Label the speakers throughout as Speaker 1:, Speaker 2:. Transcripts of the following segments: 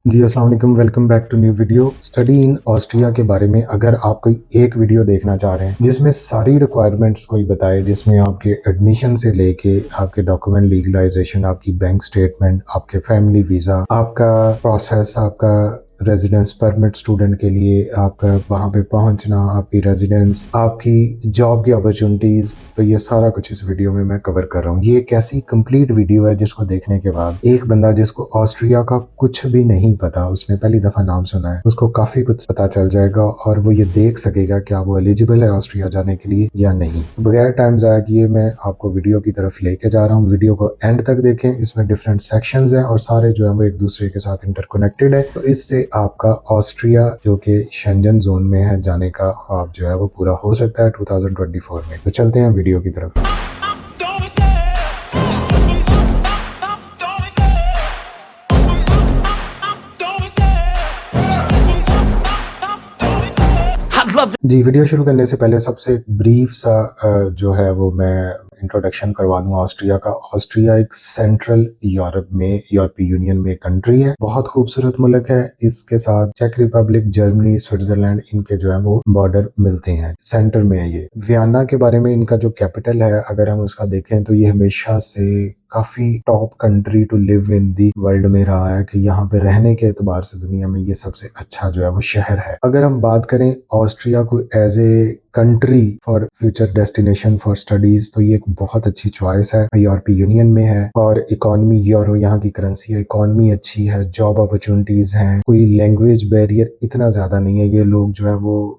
Speaker 1: जी, अस्सलाम वालेकुम, welcome back to new video. Study in Austria के बारे में अगर आप कोई एक वीडियो देखना चाह रहे हैं जिसमें सारी रिक्वायरमेंट्स कोई बताए, जिसमें आपके एडमिशन से लेके आपके डॉक्यूमेंट लीगलाइजेशन, आपकी बैंक स्टेटमेंट, आपके फैमिली वीज़ा, आपका प्रोसेस, आपका रेजिडेंस परमिट स्टूडेंट के लिए, आपका वहाँ पे पहुँचना, आपकी रेजिडेंस, आपकी जॉब की अपॉर्चुनिटीज़, तो ये सारा कुछ इस वीडियो में मैं कवर कर रहा हूँ। ये एक ऐसी कंप्लीट वीडियो है जिसको देखने के बाद एक बंदा जिसको ऑस्ट्रिया का कुछ भी नहीं पता, उसने पहली दफ़ा नाम सुना है, उसको काफ़ी कुछ पता चल जाएगा और वो ये देख सकेगा क्या वो एलिजिबल है ऑस्ट्रिया जाने के लिए या नहीं। तो बगैर टाइम ज़ाया किए मैं आपको वीडियो की तरफ लेके जा रहा हूँ। वीडियो को एंड तक देखें, इसमें डिफरेंट सेक्शंस हैं और सारे जो है वो एक दूसरे के साथ इंटरकनेक्टेड है। तो इससे आपका ऑस्ट्रिया जो कि शेंजन जोन में है जाने का ख्वाब जो है वो पूरा हो सकता है 2024 में। तो चलते हैं वीडियो की तरफ। जी, वीडियो शुरू करने से पहले सबसे ब्रीफ सा जो है वो मैं इंट्रोडक्शन करवा दूँ ऑस्ट्रिया का। ऑस्ट्रिया एक सेंट्रल यूरोप में, यूरोपीय यूनियन में कंट्री है। बहुत खूबसूरत मुल्क है। इसके साथ चेक रिपब्लिक, जर्मनी, स्विट्जरलैंड, इनके जो है वो बॉर्डर मिलते हैं। सेंटर में है ये। वियना के बारे में, इनका जो कैपिटल है, अगर हम उसका देखें तो ये हमेशा से काफी top country to live in the world में रहा है कि यहाँ पे रहने के एतबार से दुनिया में ये सबसे अच्छा जो है वो शहर है। अगर हम बात करें ऑस्ट्रिया को as a country for future destination for studies, तो ये एक बहुत अच्छी चॉइस है। यूरोपीय यूनियन में है और इकोनॉमी यूरो यहाँ की करेंसी है। इकोनॉमी अच्छी है, जॉब अपॉर्चुनिटीज हैं, कोई लैंग्वेज बैरियर इतना ज्यादा नहीं है। ये लोग जो है वो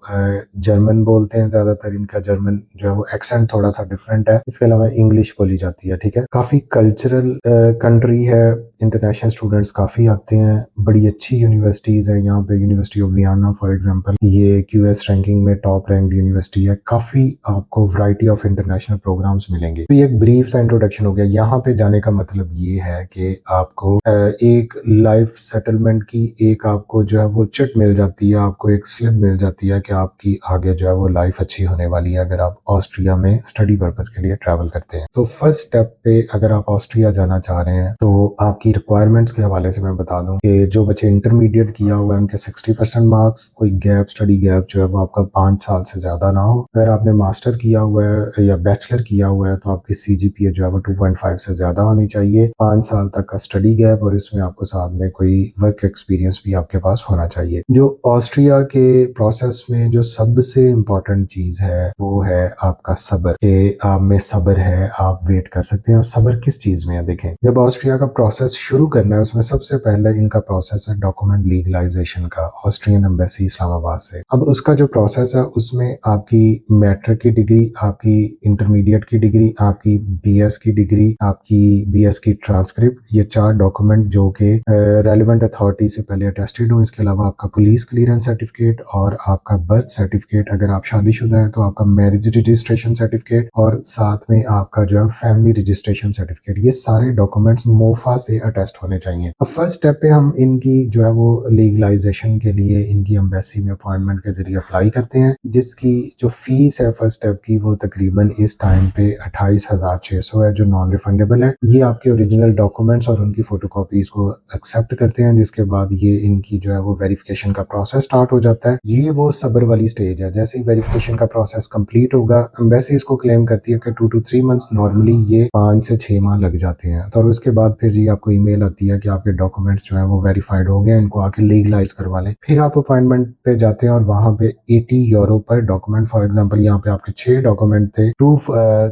Speaker 1: जर्मन बोलते हैं ज्यादातर। इनका जर्मन जो है वो एक्सेंट थोड़ा सा डिफरेंट है। इसके अलावा इंग्लिश बोली जाती है। ठीक है, काफी कल्चरल कंट्री है। इंटरनेशनल स्टूडेंट्स काफी आते हैं। बड़ी अच्छी यूनिवर्सिटीज है यहाँ पे। University of Vienna for example, ये क्यूएस रैंकिंग में टॉप रैंक्ड यूनिवर्सिटी है। काफी आपको वैरायटी ऑफ इंटरनेशनल प्रोग्राम्स मिलेंगे। तो ये एक ब्रीफ सा इंट्रोडक्शन हो गया। यहाँ पे जाने का मतलब ये है कि आपको एक लाइफ सेटलमेंट की एक आपको जो है वो चिट मिल जाती है, आपको एक स्लिप मिल जाती है कि आपकी आगे जो है वो लाइफ अच्छी होने वाली है अगर आप ऑस्ट्रिया में स्टडी पर्पज के लिए ट्रैवल करते हैं। तो फर्स्ट स्टेप पे अगर आप ऑस्ट्रिया जाना चाह रहे हैं तो आपकी रिक्वायरमेंट्स के हवाले से मैं बता दूं कि जो बच्चे इंटरमीडिएट किया हुआ है उनके 60% मार्क्स, कोई गैप, स्टडी गैप जो है वो आपका 5 साल से ज्यादा ना हो। अगर आपने मास्टर किया हुआ है या बैचलर किया हुआ है तो आपकी सीजीपीए जो है वो 2.5 से ज्यादा होनी चाहिए। 5 साल तक का स्टडी गैप और इसमें आपको साथ में कोई वर्क एक्सपीरियंस भी आपके पास होना चाहिए। जो ऑस्ट्रिया के प्रोसेस में जो सबसे इम्पोर्टेंट चीज है वो है आपका सब्र, कि आप में सब्र है, आप वेट कर सकते हैं। और सब्र किस चीज में है, देखें, जब ऑस्ट्रिया का प्रोसेस शुरू करना है उसमें सबसे पहले इनका प्रोसेस है डॉक्यूमेंट लीगलाइजेशन का, ऑस्ट्रियन एम्बेसी इस्लामाबाद से। अब उसका जो प्रोसेस है उसमें आपकी मैट्रिक की डिग्री, आपकी इंटरमीडिएट की डिग्री, आपकी बीएस की डिग्री, आपकी बीएस की ट्रांसक्रिप्ट, ये 4 डॉक्यूमेंट जो कि रेलिवेंट अथॉरिटी से पहले अटेस्टेड हो। इसके अलावा आपका पुलिस क्लियरेंस सर्टिफिकेट और आपका बर्थ सर्टिफिकेट, अगर आप शादीशुदा है तो आपका मैरिज रजिस्ट्रेशन सर्टिफिकेट और साथ में आपका जो है फैमिली रजिस्ट्रेशन सर्टिफिकेट, ये सारे डॉक्यूमेंट्स मोफा से अटेस्ट होने चाहिए। अब फर्स्ट स्टेप पे हम इनकी जो है वो लीगलाइजेशन के लिए इनकी एम्बेसी में अपॉइंटमेंट के जरिए अप्लाई करते हैं, जिसकी जो फीस है फर्स्ट स्टेप की वो तकरीबन इस टाइम पे 28,600 है, जो नॉन रिफंडेबल है। ये आपके ओरिजिनल डॉक्यूमेंट्स और उनकी फोटोकॉपीज को एक्सेप्ट करते हैं, जिसके बाद ये इनकी जो है वो वेरिफिकेशन का प्रोसेस स्टार्ट हो जाता है। ये वो सब्र वाली स्टेज है। जैसे ही वेरिफिकेशन का प्रोसेस कंप्लीट होगा, एम्बेसी इसको क्लेम करती है कि 2 to 3 मंथ्स, नॉर्मली ये 5 से 6 माह लग जाते हैं। तो उसके बाद फिर जी आपको ईमेल आती है कि आपके डॉक्यूमेंट्स जो है वो वेरीफाइड हो गए, इनको आके लीगलाइज करवा लें। फिर आप अपॉइंटमेंट पे जाते हैं और वहां पे 80 यूरो पर डॉक्यूमेंट, फॉर एग्जांपल यहाँ पे आपके 6 डॉक्यूमेंट थे,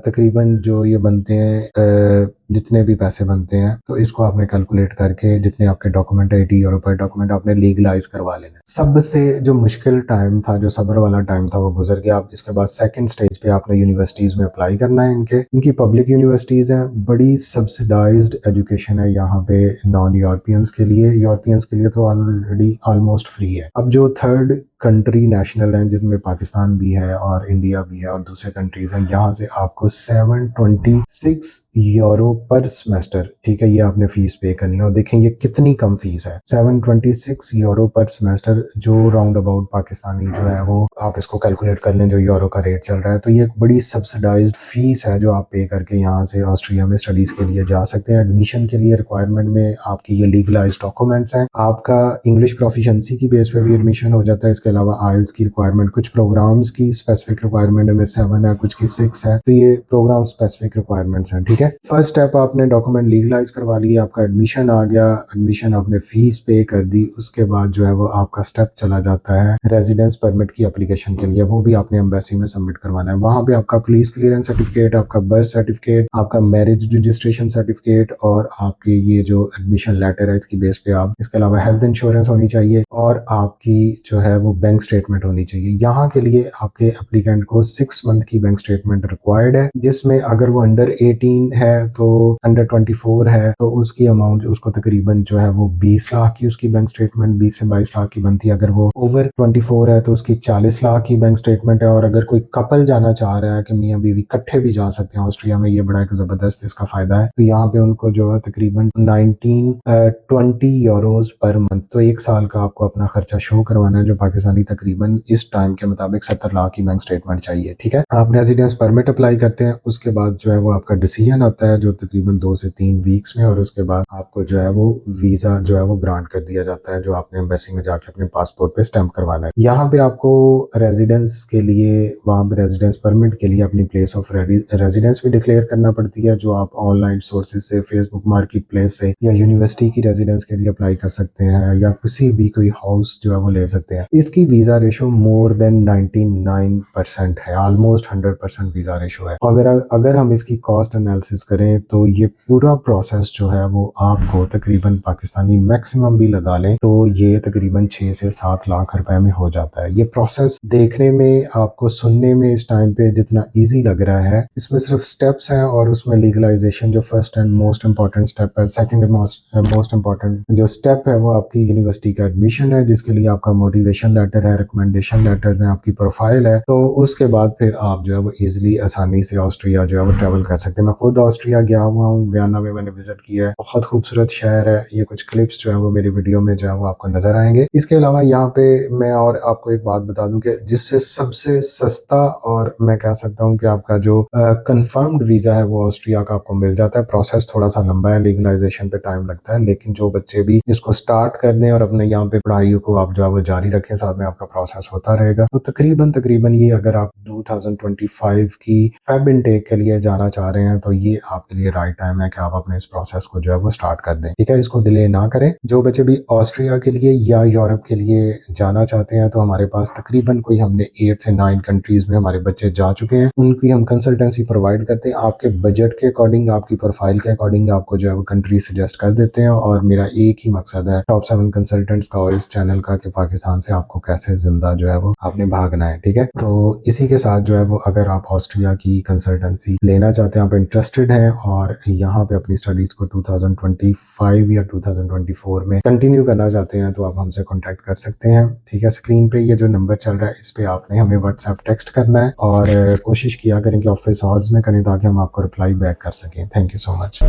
Speaker 1: तकरीबन जो ये बनते हैं जितने भी पैसे बनते हैं, तो इसको आपने कैलकुलेट करके जितने आपके डॉक्यूमेंट है 80 यूरो पर डॉक्यूमेंट आपने लीगलाइज करवा लेना। सबसे जो मुश्किल टाइम था, जो सब्र वाला टाइम था, वो गुजर गया। आप इसके बाद सेकंड स्टेज पे आपने यूनिवर्सिटीज में अप्लाई करना है। इनकी पब्लिक यूनिवर्सिटीज हैं, बड़ी सब्सिडाइज्ड एजुकेशन है यहाँ पे नॉन यूरोपियंस के लिए। यूरोपियंस के लिए तो ऑलरेडी ऑलमोस्ट फ्री है। अब जो थर्ड कंट्री नेशनल हैं जिसमें पाकिस्तान भी है और इंडिया भी है और दूसरे कंट्रीज हैं, यहाँ से आपको 726 यूरो पर सेमेस्टर, ठीक है, ये आपने फीस पे करनी है। और देखें ये कितनी कम फीस है, 726 यूरो पर सेमेस्टर, जो राउंड अबाउट पाकिस्तानी जो है वो आप इसको कैलकुलेट कर लें जो यूरो का रेट चल रहा है, तो ये एक बड़ी सब्सिडाइज्ड फीस है जो आप पे करके यहाँ से ऑस्ट्रिया में स्टडीज के लिए जा सकते हैं। एडमिशन के लिए रिक्वायरमेंट में आपकी ये लीगलाइज डॉक्यूमेंट्स हैं, आपका इंग्लिश प्रोफिशिएंसी की बेस पे भी एडमिशन हो जाता है। इसके अलावा आइल्स की रिक्वायरमेंट, कुछ प्रोग्राम्स की स्पेसिफिक रिक्वायरमेंट में 7 है, कुछ की 6 है, तो ये प्रोग्राम स्पेसिफिक रिक्वायरमेंट्स हैं, ठीक है। फर्स्ट स्टेप आपने डॉक्यूमेंट लीगलाइज करवा लिए, आपका एडमिशन आ गया, एडमिशन आपने फीस पे कर दी, उसके बाद जो है वो आपका स्टेप चला जाता है रेजिडेंस परमिट की एप्लीकेशन के लिए, वो भी आपने एम्बेसी में सबमिट करवाना है। वहां पे आपका पुलिस क्लियरेंस सर्टिफिकेट, आपका बर्थ सर्टिफिकेट, आपका मैरिज रजिस्ट्रेशन सर्टिफिकेट और आपके ये जो एडमिशन लेटर है इसकी बेस पे आप, इसके अलावा हेल्थ इंश्योरेंस होनी चाहिए और आपकी जो है वो बैंक स्टेटमेंट होनी चाहिए। यहाँ के लिए आपके एप्लीकेंट को 6 मंथ की बैंक स्टेटमेंट रिक्वायर्ड है, जिसमें अगर वो अंडर 18 है तो अंडर 24 है तो उसकी अमाउंट उसको तकरीबन जो है वो 20 लाख की उसकी बैंक स्टेटमेंट 20 से 22 लाख की बनती है। अगर वो ओवर 24 है तो उसकी 40 लाख की बैंक स्टेटमेंट है। और अगर कोई कपल जाना चाह रहा है कि मियाँ बीवी इकट्ठे भी जा सकते हैं ऑस्ट्रिया में, ये बड़ा एक जबरदस्त इसका फायदा है, तो यहाँ पे उनको जो है तकरीबन 1920 यूरोज पर मंथ, तो 1 साल का आपको अपना खर्चा शो करवाना है, जो पाकिस्तानी तकरीबन इस टाइम के मुताबिक 70 लाख की बैंक स्टेटमेंट चाहिए, ठीक है। आप रेजिडेंस परमिट अप्लाई करते हैं, उसके बाद जो है वो आपका डिसीजन आता है जो तकरीबन 2 से 3 वीक्स में, और उसके बाद आपको जो है वो वीजा जो है वो ग्रांट कर दिया जाता है, जो आपने एम्बेसी में जाके अपने पासपोर्ट पे स्टैंप करवाना है। यहाँ पे आपको रेजिडेंस के लिए, वहाँ पे रेजिडेंस परमिट के लिए अपनी प्लेस ऑफ रेजिडेंस भी डिक्लेयर करना पड़ती है, जो आप ऑनलाइन सोर्सेज से, फेसबुक मार्केट प्लेस से या यूनिवर्सिटी की रेजिडेंस के लिए अप्लाई कर सकते हैं, या किसी भी कोई हाउस जो है वो ले सकते हैं। इसकी वीजा रेशो मोर देन 99% है, ऑलमोस्ट 100% वीजा रेशो है। अगर हम इसकी कॉस्ट एनालिसिस करें तो ये पूरा प्रोसेस जो है वो आपको तकरीबन पाकिस्तानी मैक्सिमम भी लगा लें तो ये तकरीबन 6 से 7 लाख रुपए में हो जाता है। ये प्रोसेस देखने में, आपको सुनने में इस टाइम पे जितना इजी लग रहा है, इसमें सिर्फ स्टेप्स हैं और उसमें लीगलाइजेशन जो first and most important step है, सेकंड मोस्ट इंपॉर्टेंट जो स्टेप है वो आपकी यूनिवर्सिटी का एडमिशन है, जिसके लिए आपका मोटिवेशन लेटर है, रिकमेंडेशन लेटर्स हैं, आपकी प्रोफाइल है। तो उसके बाद फिर आप जो है वो इजिली आसानी से ऑस्ट्रिया जो है वो ट्रैवल कर सकते हैं। मैं खुद ऑस्ट्रिया गया हुआ हूँ, वियना में मैंने विजिट किया है, बहुत खूबसूरत शहर है। ये कुछ क्लिप्स जो है वो मेरी वीडियो में जो है वो आपको नजर आएंगे। इसके अलावा यहाँ पे मैं और आपको एक बात बता दूं कि जिससे सबसे सस्ता और मैं कह सकता हूँ कि आपका जो कंफर्म्ड वीजा है वो ऑस्ट्रिया का आपको मिल जाता है। प्रोसेस थोड़ा सा लंबा है, लीगलाइजेशन पे टाइम लगता है, लेकिन जो बच्चे भी इसको स्टार्ट कर दें और अपने यहाँ पे पढ़ाई को आप जो है वो जारी रखें, साथ में आपका प्रोसेस होता रहेगा, तो तकरीबन ये अगर आप 2025 की फेब इनटेक के लिए जाना चाह रहे हैं तो ये आपके लिए राइट टाइम है कि आप अपने इस प्रोसेस को जो है वो स्टार्ट कर दें, ठीक है। इसको डिले ना करें। जो बच्चे भी ऑस्ट्रिया के लिए या यूरोप के लिए जाना चाहते हैं तो हमारे पास तकरीबन कोई हमने 8 से 9 कंट्रीज में हमारे बच्चे जा चुके हैं, उनकी हम कंसल्टेंसी प्रोवाइड करते हैं। आपके बजट के अकॉर्डिंग, आपकी प्रोफाइल के अकॉर्डिंग आपको जो है वो कंट्री सजेस्ट कर देते हैं। और मेरा एक ही मकसद है टॉप 7 कंसल्टेंट्स का और इस चैनल का कि पाकिस्तान से आपको कैसे जिंदा जो है वो आपने भागना है, ठीक है। तो इसी के साथ जो है वो अगर आप ऑस्ट्रिया की कंसल्टेंसी लेना चाहते हैं, आप इंटरेस्टेड हैं और यहाँ पे अपनी स्टडीज को 2025 या 2024 में कंटिन्यू करना चाहते हैं तो आप हमसे कांटेक्ट कर सकते हैं, ठीक है। स्क्रीन पे ये जो नंबर चल रहा है इस पे आपने हमें व्हाट्सएप टेक्स्ट करना है और कोशिश किया करें कि ऑफिस आवर्स में करें ताकि हम आपको रिप्लाई बैक कर सकें। Thank you so much.